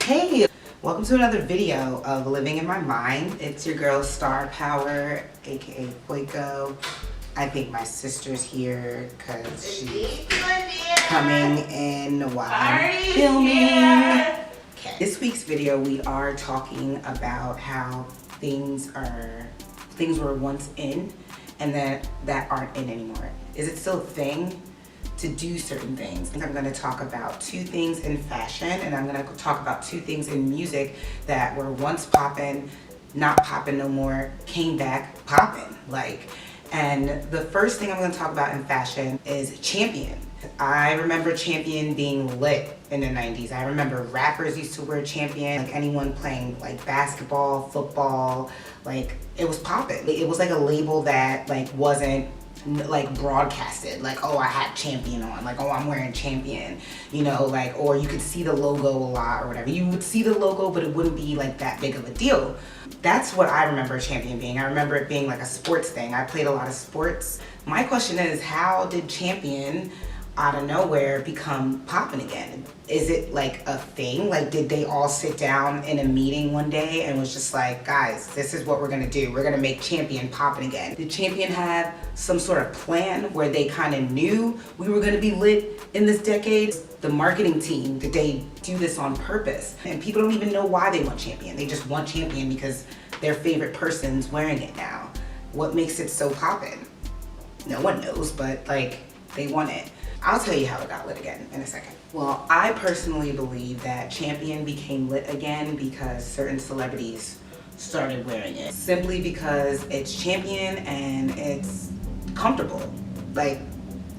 Hey, welcome to another video of Living in My Mind. It's your girl Star Power, aka Poiko. I think my sister's here because she's coming in while I'm filming. Okay. This week's video, we are talking about how things were once in and that aren't in anymore. Is it still a thing to do certain things? I'm going to talk about two things in fashion, and I'm going to talk about two things in music that were once popping, not popping no more, came back popping. And the first thing I'm going to talk about in fashion is Champion. I remember Champion being lit in the 90s. I remember rappers used to wear Champion, like anyone playing like basketball, football, like it was popping. It was like a label that like wasn't like broadcasted, like, oh, I had Champion on, like, oh, I'm wearing Champion, you know, like, or you could see the logo a lot or whatever. You would see the logo, but it wouldn't be like that big of a deal. That's what I remember Champion being. I remember it being like a sports thing. I played a lot of sports. My question is, how did Champion out of nowhere become popping again? Is it like a thing? Like, did they all sit down in a meeting one day and was just like, guys, this is what we're gonna do. We're gonna make Champion popping again. Did Champion have some sort of plan where they kind of knew we were gonna be lit in this decade? The marketing team, did they do this on purpose? And people don't even know why they want Champion. They just want Champion because their favorite person's wearing it now. What makes it so poppin'? No one knows, but like, they want it. I'll tell you how it got lit again in a second. Well, I personally believe that Champion became lit again because certain celebrities started wearing it. Simply because it's Champion and it's comfortable. Like,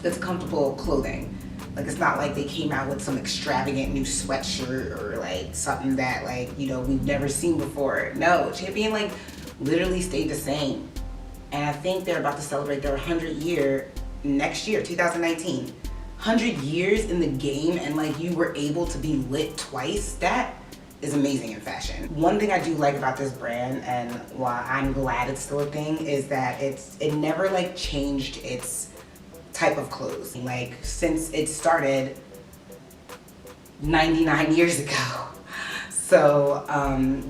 it's comfortable clothing. Like, it's not like they came out with some extravagant new sweatshirt or like something that like, you know, we've never seen before. No, Champion like literally stayed the same. And I think they're about to celebrate their 100th year next year, 2019. 100 years in the game, and like you were able to be lit twice. That is amazing in fashion. One thing I do like about this brand, and why I'm glad it's still a thing, is that it never like changed its type of clothes. Like, since it started 99 years ago. So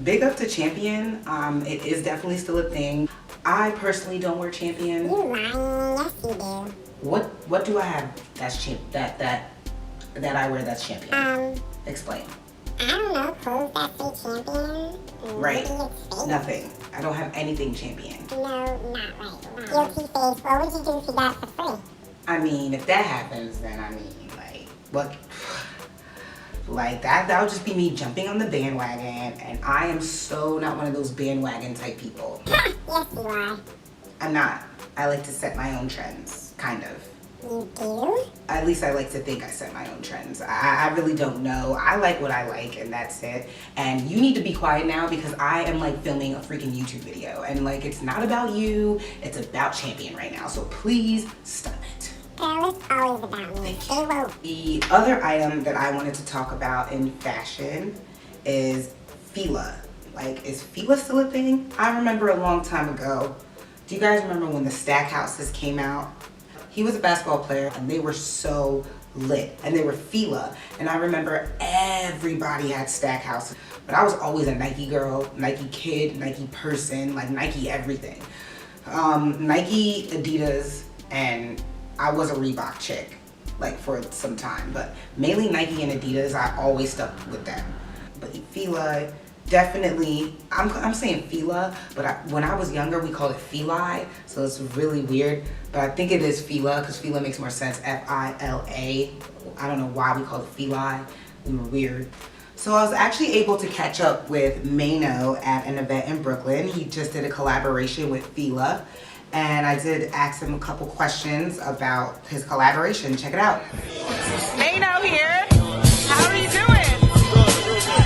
big up to Champion. It is definitely still a thing. I personally don't wear Champion. You lying? Yes, you do. What do I have that's that I wear that's Champion? Explain. I don't know, clothes that say Champion. Right. Nothing. I don't have anything Champion. No, not right. Guilty face. What would you do if you got it for free? I mean, if that happens, then I mean, like, what? Like that would just be me jumping on the bandwagon, and I am so not one of those bandwagon type people. Yes, you are. I'm not. I like to set my own trends, kind of. You do? At least I like to think I set my own trends. I really don't know. I like what I like, and that's it. And you need to be quiet now because I am like filming a freaking YouTube video, and like it's not about you, it's about Champion right now. So please stop it. Girl, it's always about me. Stay woke. The other item that I wanted to talk about in fashion is Fila. Like, is Fila still a thing? I remember a long time ago. Do you guys remember when the Stackhouses came out? He was a basketball player and they were so lit, and they were Fila. And I remember everybody had Stackhouse, but I was always a Nike girl, Nike kid, Nike person, like Nike everything. Nike, Adidas, and I was a Reebok chick, like for some time, but mainly Nike and Adidas. I always stuck with them. But Fila, definitely, I'm saying Fila, but when I was younger, we called it Fili, so it's really weird. But I think it is Fila because Fila makes more sense. F-I-L-A. I don't know why we called it Fili. We were weird. So I was actually able to catch up with Maino at an event in Brooklyn. He just did a collaboration with Fila. And I did ask him a couple questions about his collaboration. Check it out. Maino here. How are you doing?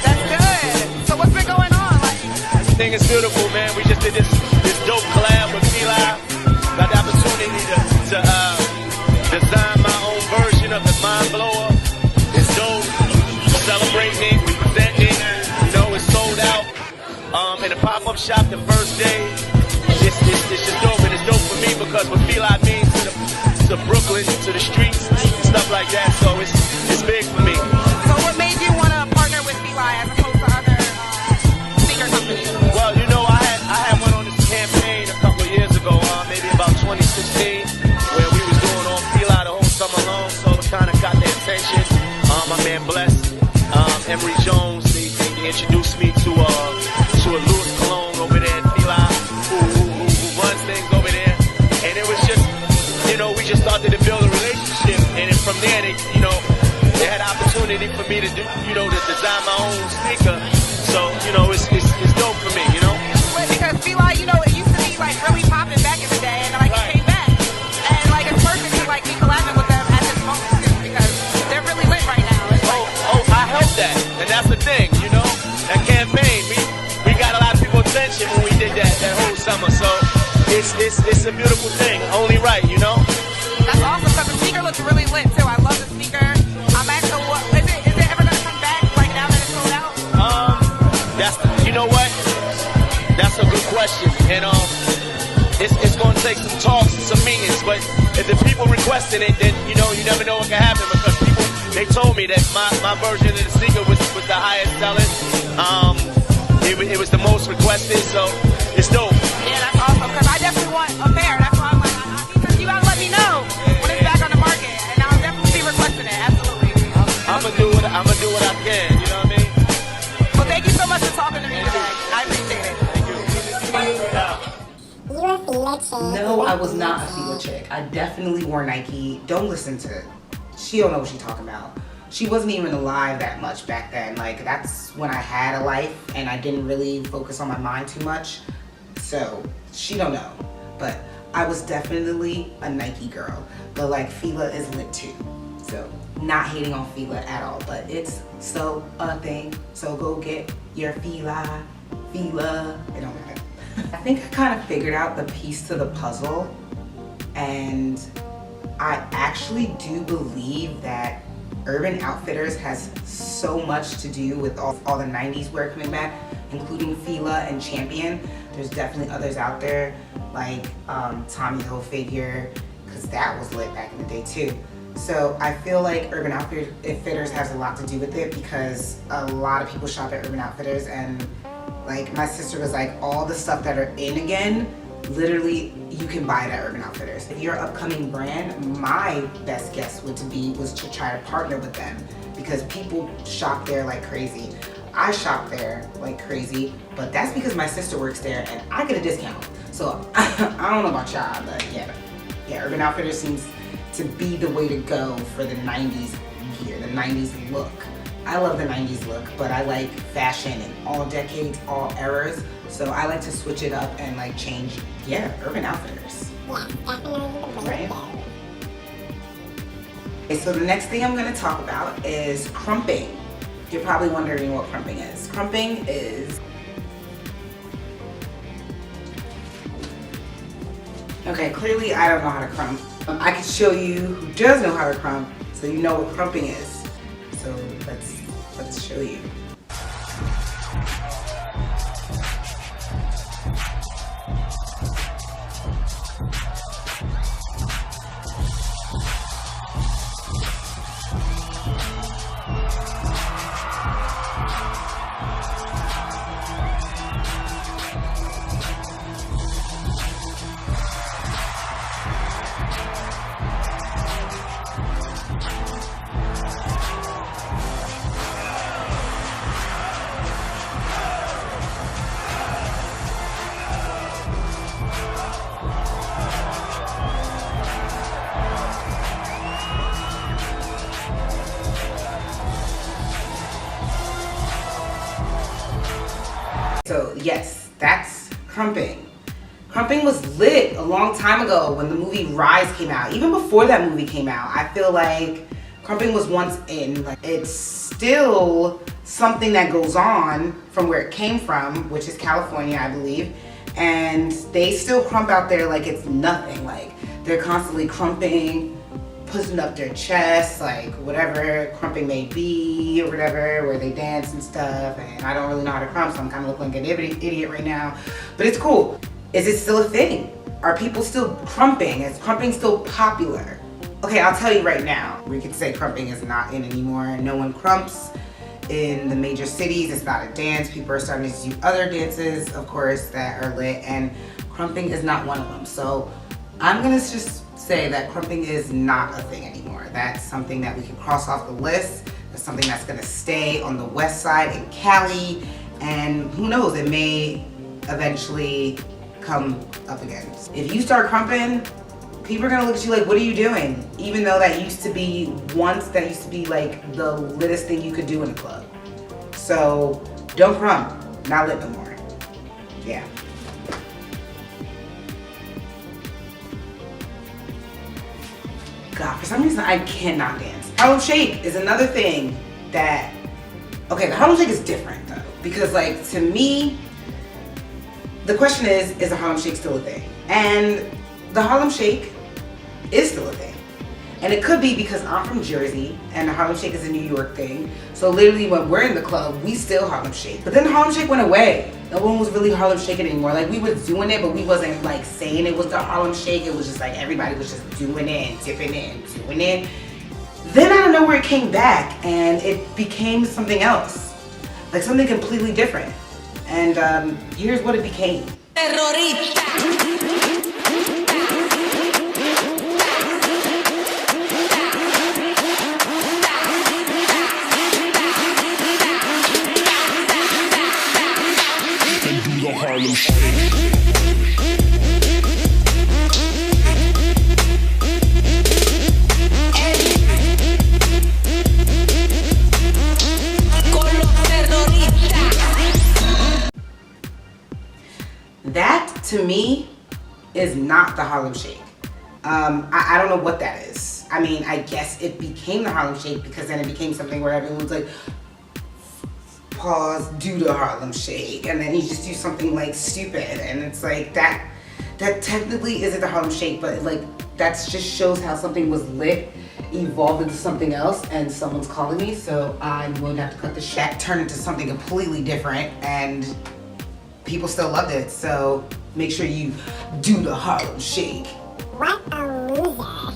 That's good. So what's been going on? Everything is beautiful, man. We just did this dope collab with Fila. Got the opportunity to design my own version of the Mind Blower. It's dope. We're celebrating, we presenting. You know, it's sold out. In the pop-up shop the first day. It's just dope, and it's dope for me because what Fila means to Brooklyn, to the streets, stuff like that. So it's big for me. So what made you want to partner with Fila as opposed to introduced me to a Louis Cologne over there at Fila, who runs things over there. And it was just, you know, we just started to build a relationship. And then from there, they had the opportunity for me to do, you know, to design my own sneaker. So, you know, it's dope for me, you know? Because Fila, you know, it used to be like really popping back in the day, and like it came back. And like it's perfect to like be collabing with them at this moment too, because they're really lit right now. I helped that. And that's the thing, you know? That campaign, we got a lot of people's attention when we did that whole summer. So it's a beautiful thing. Only right, you know? That's awesome, because the sneaker looks really lit too. I love the sneaker. I'm actually, is it ever gonna come back like now that it's sold out? You know what? That's a good question. And it's gonna take some talks and some meetings, but if the people requesting it, then you know, you never know what can happen, because people, they told me that my version of the sneaker was the highest selling. It was the most requested, so it's dope. Yeah, that's awesome, because I definitely want a pair. That's why I'm like, you gotta let me know when it's back on the market, and I'll definitely be requesting it. Absolutely. I'm gonna do what I can. You know what I mean? Well, thank you so much for talking to me today. I appreciate it. You a Fila chick? No, I was not a Fila chick. I definitely wore Nike. Don't listen to it. She don't know what she's talking about. She wasn't even alive that much back then. Like, that's when I had a life and I didn't really focus on my mind too much. So she don't know. But I was definitely a Nike girl. But like, Fila is lit too. So not hating on Fila at all, but it's still a thing. So go get your Fila. It don't matter. I think I kind of figured out the piece to the puzzle, and I actually do believe that Urban Outfitters has so much to do with all the 90s wear coming back, including Fila and Champion. There's definitely others out there like Tommy Hilfiger, because that was lit back in the day too. So I feel like Urban Outfitters has a lot to do with it, because a lot of people shop at Urban Outfitters, and like my sister was like, all the stuff that are in again, literally you can buy it at Urban Outfitters. If you're an upcoming brand, my best guess was to try to partner with them, because people shop there like crazy. I shop there like crazy, but that's because my sister works there and I get a discount. So I don't know about y'all, but yeah, Urban Outfitters seems to be the way to go for the 90s gear, the 90s look. I love the 90s look, but I like fashion in all decades, all eras. So I like to switch it up and like change, Urban Outfitters. Yeah, definitely the way to go. Okay, so the next thing I'm gonna talk about is crumping. You're probably wondering what crumping is. Crumping is, okay, clearly I don't know how to crump. I can show you who does know how to crump, so you know what crumping is. So let's show you. So yes, that's crumping. Crumping was lit a long time ago when the movie Rise came out. Even before that movie came out, I feel like crumping was once in. Like, it's still something that goes on from where it came from, which is California, I believe. And they still crump out there like it's nothing. Like, they're constantly crumping, pushing up their chest, like whatever crumping may be or whatever, where they dance and stuff. And I don't really know how to crump, so I'm kind of looking like an idiot right now. But it's cool. Is it still a thing? Are people still crumping? Is crumping still popular? Okay, I'll tell you right now. We could say crumping is not in anymore. No one crumps in the major cities. It's not a dance. People are starting to do other dances, of course, that are lit, and crumping is not one of them. So I'm gonna just say that crumping is not a thing anymore. That's something that we can cross off the list. It's something that's gonna stay on the west side in Cali, and who knows, it may eventually come up again. If you start crumping, people are gonna look at you like, what are you doing? Even though that used to be like the littest thing you could do in a club. So don't crump, not lit no more. Yeah. God, for some reason I cannot dance. Harlem Shake is another thing that, okay, the Harlem Shake is different though. Because like, to me, the question is the Harlem Shake still a thing? And the Harlem Shake is still a thing. And it could be because I'm from Jersey and the Harlem Shake is a New York thing. So literally when we're in the club, we still Harlem Shake. But then the Harlem Shake went away. No one was really Harlem Shaking anymore. Like, we was doing it, but we wasn't like saying it was the Harlem Shake. It was just like everybody was just doing it and dipping it and doing it. Then I don't know where it came back and it became something else. Like something completely different. And here's what it became. Harlem Shake. That to me is not the Harlem Shake. I don't know what that is. I mean, I guess it became the Harlem Shake because then it became something where everyone's like, pause, do the Harlem Shake, and then you just do something like stupid, and it's like that technically isn't the Harlem Shake, but like that just shows how something was lit, evolved into something else, and someone's calling me, so I'm going to have to cut the shit, turn into something completely different, and people still loved it, so make sure you do the Harlem Shake. What a loser.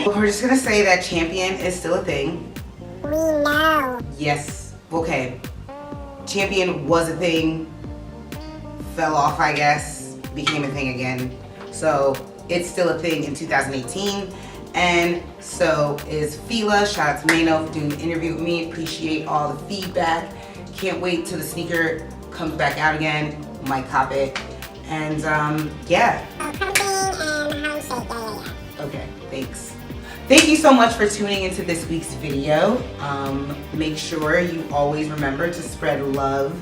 We're just gonna say that Champion is still a thing. We know. Yes, okay. Champion was a thing, fell off I guess, became a thing again. So it's still a thing in 2018. And so is Fila. Shout out to Maino for doing the interview with me. Appreciate all the feedback. Can't wait till the sneaker comes back out again. Might cop it. And yeah. Okay, thanks. Thank you so much for tuning into this week's video. Make sure you always remember to spread love.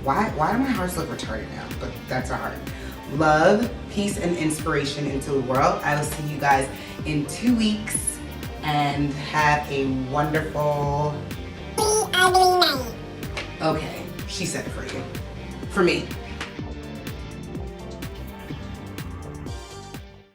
Why do my hearts look retarded now? But that's a heart. Love, peace, and inspiration into the world. I will see you guys in 2 weeks and have a wonderful... Ugly night. Okay, she said it for you. For me.